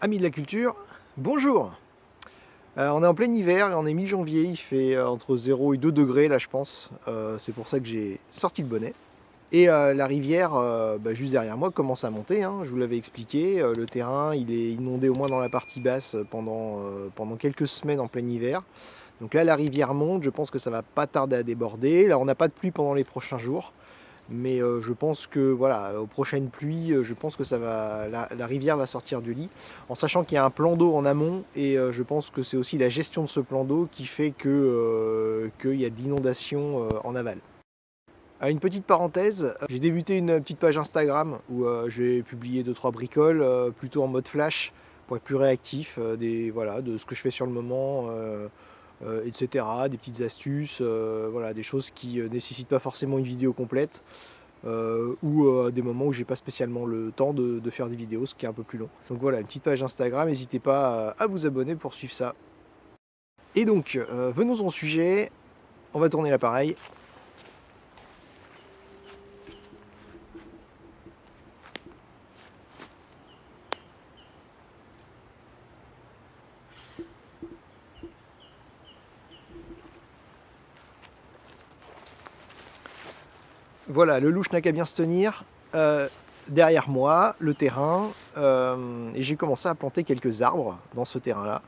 Amis de la culture, bonjour. On est en plein hiver et on est mi-janvier, il fait entre 0 et 2 degrés là je pense. C'est pour ça que j'ai sorti le bonnet. Et la rivière, juste derrière moi, commence à monter, hein, je vous l'avais expliqué. Le terrain il est inondé au moins dans la partie basse pendant quelques semaines en plein hiver. Donc là la rivière monte, je pense que ça va pas tarder à déborder. Là on n'a pas de pluie pendant les prochains jours. Mais je pense que voilà, aux prochaines pluies, je pense que la rivière va sortir du lit, en sachant qu'il y a un plan d'eau en amont, et je pense que c'est aussi la gestion de ce plan d'eau qui fait qu'il y a de l'inondation en aval. Une petite parenthèse, j'ai débuté une petite page Instagram où je vais publier 2-3 bricoles, plutôt en mode flash, pour être plus réactif, voilà, de ce que je fais sur le moment, etc. Des petites astuces, voilà, des choses qui ne nécessitent pas forcément une vidéo complète. Ou des moments où j'ai pas spécialement le temps de faire des vidéos, ce qui est un peu plus long. Donc voilà, une petite page Instagram, n'hésitez pas à vous abonner pour suivre ça. Et donc, venons au sujet, on va tourner l'appareil. Voilà, le louche n'a qu'à bien se tenir. Derrière moi, le terrain, et j'ai commencé à planter quelques arbres dans ce terrain-là.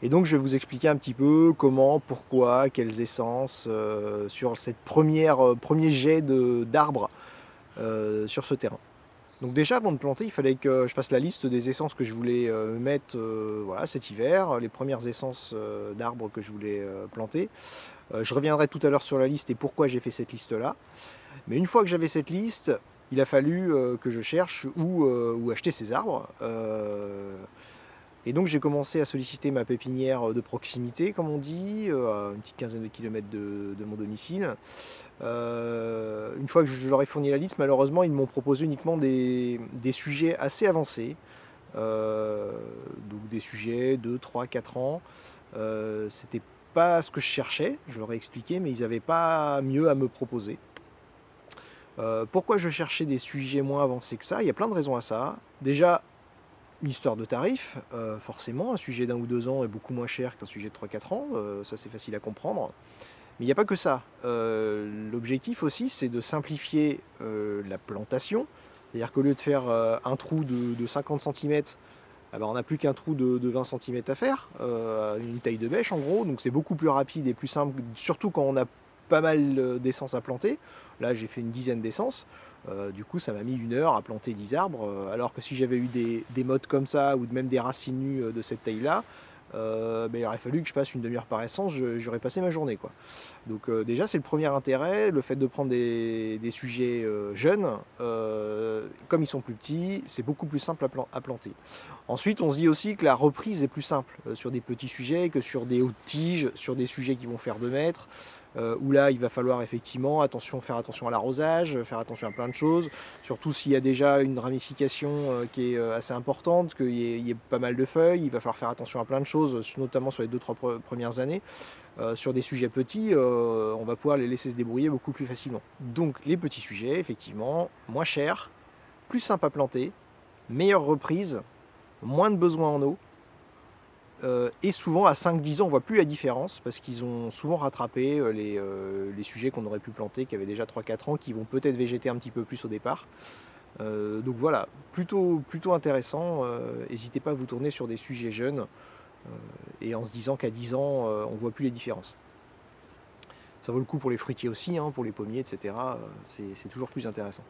Et donc je vais vous expliquer un petit peu comment, pourquoi, quelles essences, sur cette premier jet d'arbres sur ce terrain. Donc déjà avant de planter, il fallait que je fasse la liste des essences que je voulais mettre voilà, cet hiver, les premières essences d'arbres que je voulais planter. Je reviendrai tout à l'heure sur la liste et pourquoi j'ai fait cette liste-là. Mais une fois que j'avais cette liste, il a fallu que je cherche où acheter ces arbres. Et donc j'ai commencé à solliciter ma pépinière de proximité, comme on dit, à une petite quinzaine de kilomètres de mon domicile. Une fois que je leur ai fourni la liste, malheureusement, ils m'ont proposé uniquement des sujets assez avancés. Donc des sujets de 3, 4 ans. C'était pas ce que je cherchais, je leur ai expliqué, mais ils n'avaient pas mieux à me proposer. Pourquoi je cherchais des sujets moins avancés que ça? Il y a plein de raisons à ça. Déjà, une histoire de tarif, forcément, un sujet d'1 ou 2 ans est beaucoup moins cher qu'un sujet de 3-4 ans, ça c'est facile à comprendre. Mais il n'y a pas que ça. L'objectif aussi, c'est de simplifier la plantation. C'est-à-dire qu'au lieu de faire un trou de 50 cm, on n'a plus qu'un trou de 20 cm à faire, une taille de bêche en gros, donc c'est beaucoup plus rapide et plus simple, surtout quand on a pas mal d'essence à planter. Là j'ai fait une dizaine d'essences, du coup ça m'a mis 1 heure à planter 10 arbres, alors que si j'avais eu des mottes comme ça, ou même des racines nues de cette taille-là, il aurait fallu que je passe une demi-heure par essence, j'aurais passé ma journée, quoi. Donc déjà c'est le premier intérêt, le fait de prendre des sujets jeunes, comme ils sont plus petits, c'est beaucoup plus simple à planter. Ensuite on se dit aussi que la reprise est plus simple sur des petits sujets que sur des hautes tiges, sur des sujets qui vont faire 2 mètres, où là il va falloir effectivement faire attention à l'arrosage, faire attention à plein de choses, surtout s'il y a déjà une ramification qui est assez importante, qu'il y ait pas mal de feuilles, il va falloir faire attention à plein de choses, notamment sur les 2-3 premières années. Sur des sujets petits, on va pouvoir les laisser se débrouiller beaucoup plus facilement. Donc les petits sujets, effectivement, moins chers, plus simple à planter, meilleure reprise, moins de besoin en eau, et souvent à 5-10 ans on ne voit plus la différence parce qu'ils ont souvent rattrapé les sujets qu'on aurait pu planter qui avaient déjà 3-4 ans, qui vont peut-être végéter un petit peu plus au départ. Donc voilà, plutôt intéressant. N'hésitez pas à vous tourner sur des sujets jeunes et en se disant qu'à 10 ans on ne voit plus les différences. Ça vaut le coup pour les fruitiers aussi, hein, pour les pommiers, etc. C'est toujours plus intéressant.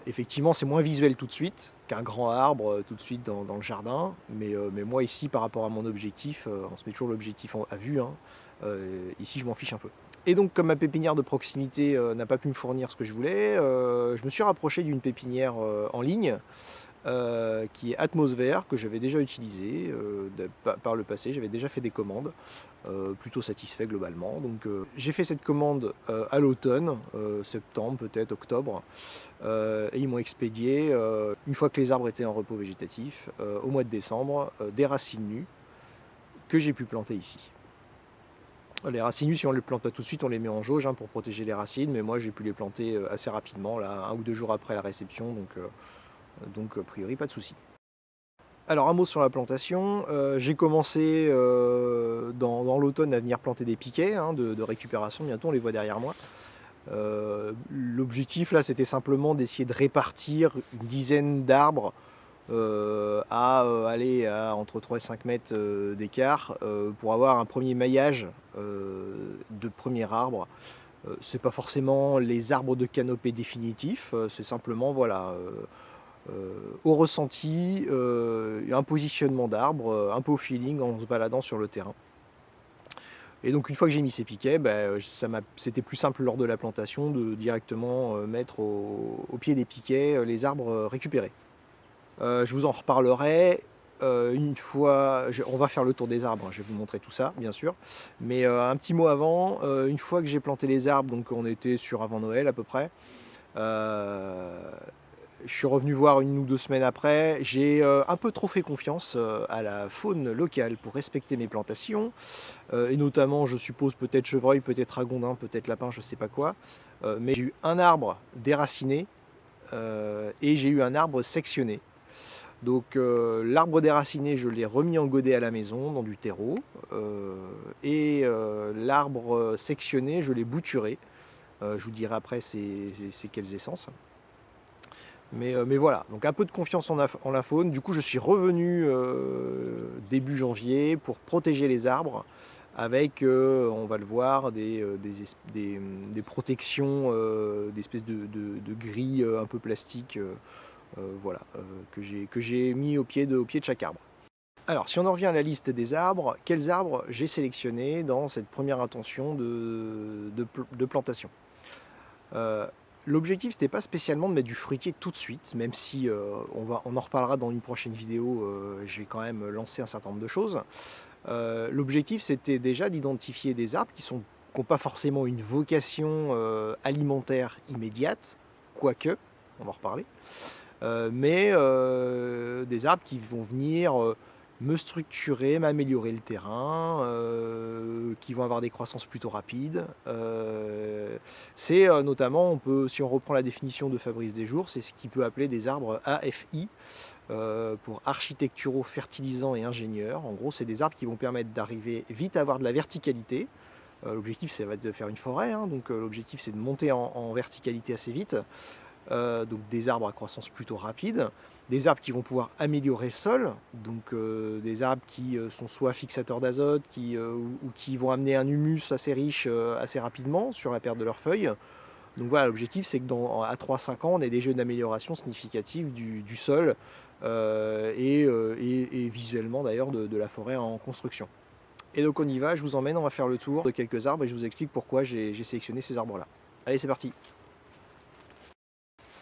Effectivement, c'est moins visuel tout de suite qu'un grand arbre tout de suite dans le jardin, mais moi ici, par rapport à mon objectif, on se met toujours l'objectif à vue, hein, ici je m'en fiche un peu. Et donc comme ma pépinière de proximité n'a pas pu me fournir ce que je voulais, je me suis rapproché d'une pépinière en ligne, qui est Atmosphère, que j'avais déjà utilisé par le passé, j'avais déjà fait des commandes, plutôt satisfait globalement. Donc j'ai fait cette commande à l'automne, septembre peut-être, octobre, et ils m'ont expédié, une fois que les arbres étaient en repos végétatif, au mois de décembre, des racines nues que j'ai pu planter ici. Les racines nues, si on ne les plante pas tout de suite, on les met en jauge pour protéger les racines, mais moi j'ai pu les planter assez rapidement, là, 1 ou 2 jours après la réception, donc a priori pas de souci. Alors un mot sur la plantation, j'ai commencé dans l'automne à venir planter des piquets hein, de récupération, bientôt on les voit derrière moi. L'objectif là c'était simplement d'essayer de répartir une dizaine d'arbres à entre 3 et 5 mètres d'écart pour avoir un premier maillage de premier arbre. C'est pas forcément les arbres de canopée définitifs, c'est simplement voilà, au ressenti, un positionnement d'arbre, un peu au feeling en se baladant sur le terrain. Et donc une fois que j'ai mis ces piquets, c'était plus simple lors de la plantation de directement mettre au pied des piquets les arbres récupérés. Je vous en reparlerai une fois, on va faire le tour des arbres, hein, je vais vous montrer tout ça bien sûr. Mais un petit mot avant, une fois que j'ai planté les arbres, donc on était sur avant Noël à peu près, je suis revenu voir 1 ou 2 semaines après, j'ai un peu trop fait confiance à la faune locale pour respecter mes plantations, et notamment je suppose peut-être chevreuil, peut-être ragondin, peut-être lapin, je sais pas quoi, mais j'ai eu un arbre déraciné et j'ai eu un arbre sectionné. Donc l'arbre déraciné, je l'ai remis en godet à la maison dans du terreau, et l'arbre sectionné, je l'ai bouturé. Je vous dirai après c'est quelles essences. Mais voilà, donc un peu de confiance en la faune. Du coup, je suis revenu début janvier pour protéger les arbres avec, on va le voir, des protections, des espèces de grilles un peu plastiques, voilà, que j'ai mis au pied de chaque arbre. Alors, si on en revient à la liste des arbres, quels arbres j'ai sélectionnés dans cette première intention de plantation? L'objectif, c'était pas spécialement de mettre du fruitier tout de suite, même si on en reparlera dans une prochaine vidéo, je vais quand même lancer un certain nombre de choses. L'objectif, c'était déjà d'identifier des arbres qui n'ont pas forcément une vocation alimentaire immédiate, quoique, on va en reparler, mais des arbres qui vont venir me structurer, m'améliorer le terrain, qui vont avoir des croissances plutôt rapides. C'est notamment, si on reprend la définition de Fabrice Desjours, c'est ce qu'il peut appeler des arbres AFI, pour architecturaux, fertilisants et ingénieurs. En gros, c'est des arbres qui vont permettre d'arriver vite à avoir de la verticalité. L'objectif, c'est de faire une forêt, hein, donc l'objectif, c'est de monter en verticalité assez vite. Donc des arbres à croissance plutôt rapide, des arbres qui vont pouvoir améliorer le sol, donc des arbres qui sont soit fixateurs d'azote ou qui vont amener un humus assez riche assez rapidement sur la perte de leurs feuilles. Donc voilà, l'objectif c'est que à 3-5 ans on ait des jeux d'amélioration significative du sol et visuellement d'ailleurs de la forêt en construction. Et donc on y va, je vous emmène, on va faire le tour de quelques arbres et je vous explique pourquoi j'ai sélectionné ces arbres là. Allez, c'est parti.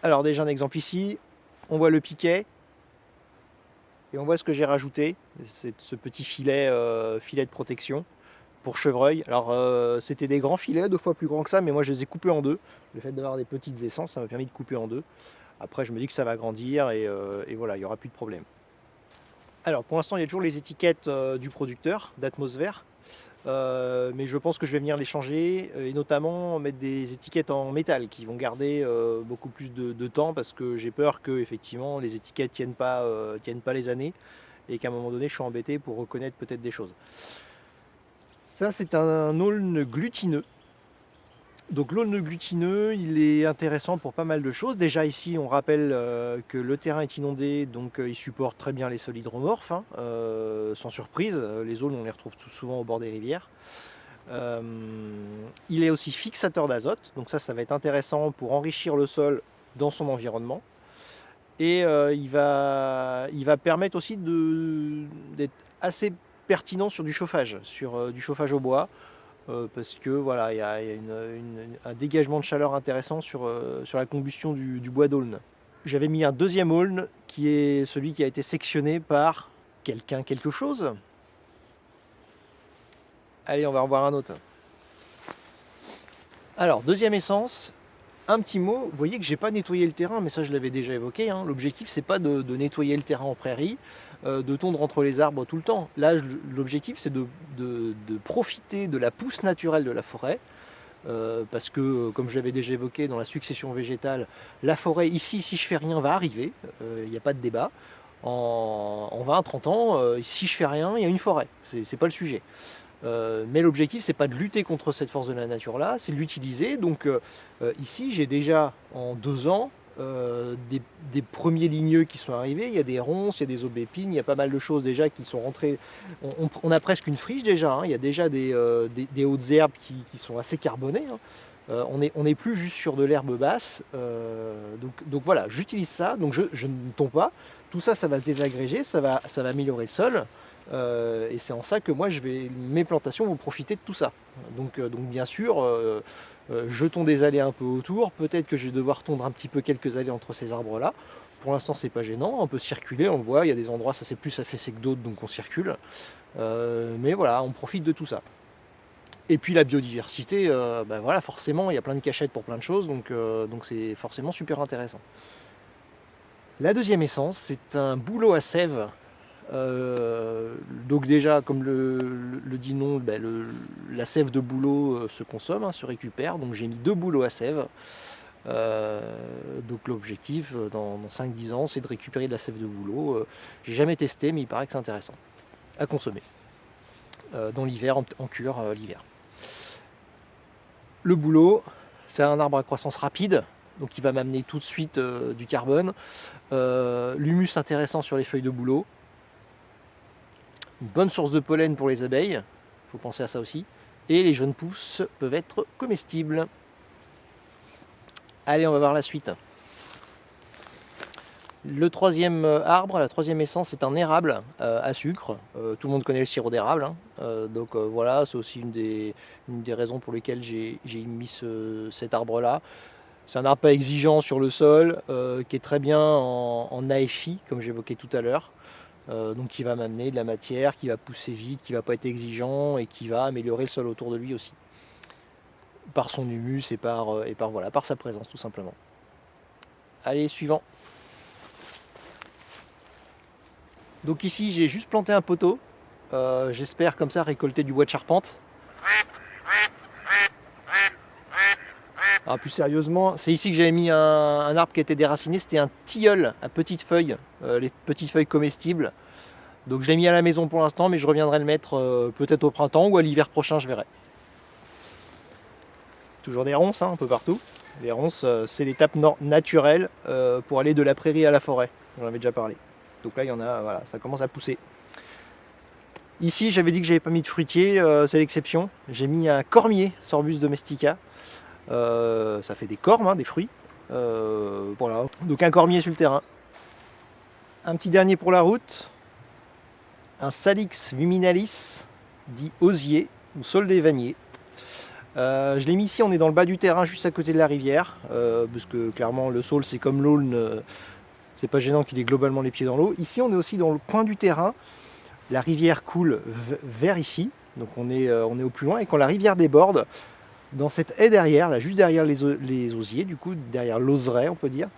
Alors déjà un exemple ici, on voit le piquet et on voit ce que j'ai rajouté, c'est ce petit filet, filet de protection pour chevreuil. Alors c'était des grands filets, 2 fois plus grands que ça, mais moi je les ai coupés en 2. Le fait d'avoir des petites essences, ça m'a permis de couper en 2. Après je me dis que ça va grandir et voilà, il n'y aura plus de problème. Alors pour l'instant il y a toujours les étiquettes du producteur d'Atmosvert. Mais je pense que je vais venir les changer et notamment mettre des étiquettes en métal qui vont garder beaucoup plus de temps parce que j'ai peur que effectivement les étiquettes tiennent pas les années et qu'à un moment donné je suis embêté pour reconnaître peut-être des choses. Ça c'est un aulne glutineux. Donc l'aulne glutineux, il est intéressant pour pas mal de choses. Déjà ici, on rappelle que le terrain est inondé, donc il supporte très bien les sols hydromorphes, hein, sans surprise. Les aulnes, on les retrouve tout souvent au bord des rivières. Il est aussi fixateur d'azote, donc ça va être intéressant pour enrichir le sol dans son environnement. Et il va permettre aussi d'être assez pertinent sur du chauffage, du chauffage au bois. Parce que voilà, il y a un dégagement de chaleur intéressant sur la combustion du bois d'aulne. J'avais mis un deuxième aulne qui est celui qui a été sectionné par quelque chose. Allez, on va en voir un autre. Alors, deuxième essence, un petit mot, vous voyez que j'ai pas nettoyé le terrain, mais ça je l'avais déjà évoqué, hein. L'objectif c'est pas de nettoyer le terrain en prairie, de tondre entre les arbres tout le temps. Là l'objectif c'est de profiter de la pousse naturelle de la forêt, parce que comme je l'avais déjà évoqué dans la succession végétale, la forêt ici, si je fais rien, va arriver, il n'y a pas de débat. en 20-30 ans, si je fais rien, il y a une forêt. C'est pas le sujet. Mais l'objectif, c'est pas de lutter contre cette force de la nature là, c'est de l'utiliser. Donc ici, j'ai déjà en 2 ans des premiers ligneux qui sont arrivés. Il y a des ronces, il y a des aubépines, il y a pas mal de choses déjà qui sont rentrées. On a presque une friche déjà, hein. Il y a déjà des hautes herbes qui sont assez carbonées, hein. On n'est plus juste sur de l'herbe basse. Donc voilà, j'utilise ça, donc je ne tombe pas. Tout ça, ça va se désagréger, ça va améliorer le sol. Et c'est en ça que moi, mes plantations vont profiter de tout ça. Donc bien sûr, jetons des allées un peu autour. Peut-être que je vais devoir tondre un petit peu quelques allées entre ces arbres-là. Pour l'instant, c'est pas gênant. On peut circuler, on le voit. Il y a des endroits, ça c'est plus affaissé que d'autres, donc on circule. Mais voilà, on profite de tout ça. Et puis la biodiversité, ben voilà, forcément, il y a plein de cachettes pour plein de choses, donc c'est forcément super intéressant. La deuxième essence, c'est un bouleau à sève. Donc déjà, comme le dit le nom, ben la sève de bouleau se consomme, hein, se récupère. Donc j'ai mis 2 bouleaux à sève. Donc l'objectif dans 5-10 ans, c'est de récupérer de la sève de bouleau. J'ai jamais testé, mais il paraît que c'est intéressant à consommer. Dans l'hiver, en cure l'hiver. Le bouleau, c'est un arbre à croissance rapide, donc il va m'amener tout de suite du carbone. L'humus intéressant sur les feuilles de bouleau. Une bonne source de pollen pour les abeilles, il faut penser à ça aussi. Et les jeunes pousses peuvent être comestibles. Allez, on va voir la suite. Le troisième arbre, la troisième essence, c'est un érable à sucre. Tout le monde connaît le sirop d'érable, hein. Donc voilà, c'est aussi une des raisons pour lesquelles j'ai mis cet arbre-là. C'est un arbre pas exigeant sur le sol, qui est très bien en AFI, comme j'évoquais tout à l'heure. Donc qui va m'amener de la matière, qui va pousser vite, qui va pas être exigeant et qui va améliorer le sol autour de lui aussi. Par son humus et par sa présence tout simplement. Allez, suivant. Donc ici j'ai juste planté un poteau, j'espère comme ça récolter du bois de charpente. Alors plus sérieusement, c'est ici que j'avais mis un arbre qui était déraciné, c'était un tilleul à petites feuilles, les petites feuilles comestibles. Donc je l'ai mis à la maison pour l'instant, mais je reviendrai le mettre peut-être au printemps ou à l'hiver prochain, je verrai. Toujours des ronces, hein, un peu partout. Les ronces, c'est l'étape naturelle pour aller de la prairie à la forêt, j'en avais déjà parlé. Donc là il y en a, voilà, ça commence à pousser. Ici j'avais dit que j'avais pas mis de fruitier, c'est l'exception. J'ai mis un cormier, Sorbus domestica. Ça fait des cormes, hein, des fruits. Voilà, donc un cormier sur le terrain. Un petit dernier pour la route. Un Salix viminalis, dit osier ou saule des vanniers. Je l'ai mis ici, on est dans le bas du terrain, juste à côté de la rivière, parce que clairement le saule c'est comme l'aulne, c'est pas gênant qu'il ait globalement les pieds dans l'eau. Ici on est aussi dans le coin du terrain, la rivière coule vers ici, donc on est au plus loin, et quand la rivière déborde, dans cette haie derrière, là juste derrière les osiers, du coup derrière l'oseraie on peut dire,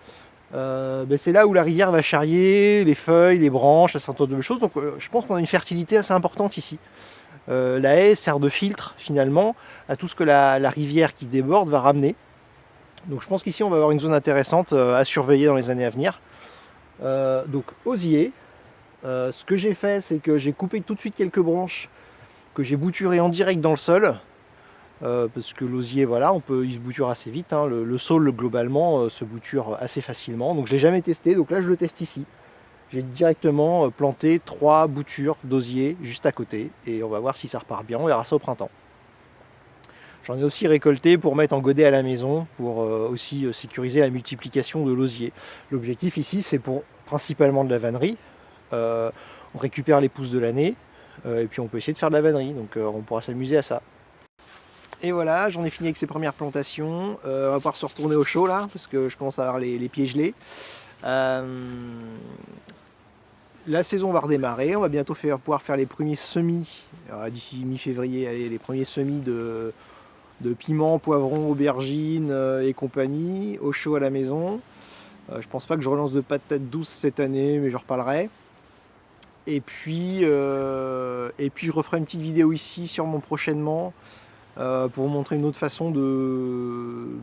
c'est là où la rivière va charrier les feuilles, les branches, un certain nombre de choses, donc je pense qu'on a une fertilité assez importante ici. La haie sert de filtre finalement à tout ce que la rivière qui déborde va ramener. Donc je pense qu'ici on va avoir une zone intéressante à surveiller dans les années à venir. Donc osier, ce que j'ai fait c'est que j'ai coupé tout de suite quelques branches que j'ai bouturées en direct dans le sol. Parce que l'osier, voilà, il se bouture assez vite, hein. Le saule globalement se bouture assez facilement. Donc je ne l'ai jamais testé, donc là je le teste ici. J'ai directement planté 3 boutures d'osier juste à côté et on va voir si ça repart bien, on verra ça au printemps. J'en ai aussi récolté pour mettre en godet à la maison, pour aussi sécuriser la multiplication de l'osier. L'objectif ici c'est pour principalement de la vannerie. On récupère les pousses de l'année et puis on peut essayer de faire de la vannerie, donc on pourra s'amuser à ça. Et voilà, j'en ai fini avec ces premières plantations. On va pouvoir se retourner au chaud là, parce que je commence à avoir les pieds gelés. La saison va redémarrer, on va bientôt pouvoir faire les premiers semis, d'ici mi-février, les premiers semis de piments, poivrons, aubergines et compagnie, au chaud à la maison. Je pense pas que je relance de patates douces cette année, mais j'en reparlerai. Et puis je referai une petite vidéo ici, sûrement prochainement, pour vous montrer une autre façon de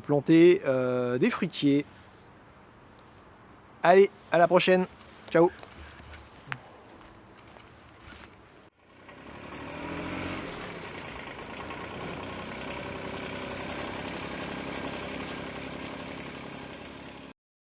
planter des fruitiers. Allez, à la prochaine. Ciao.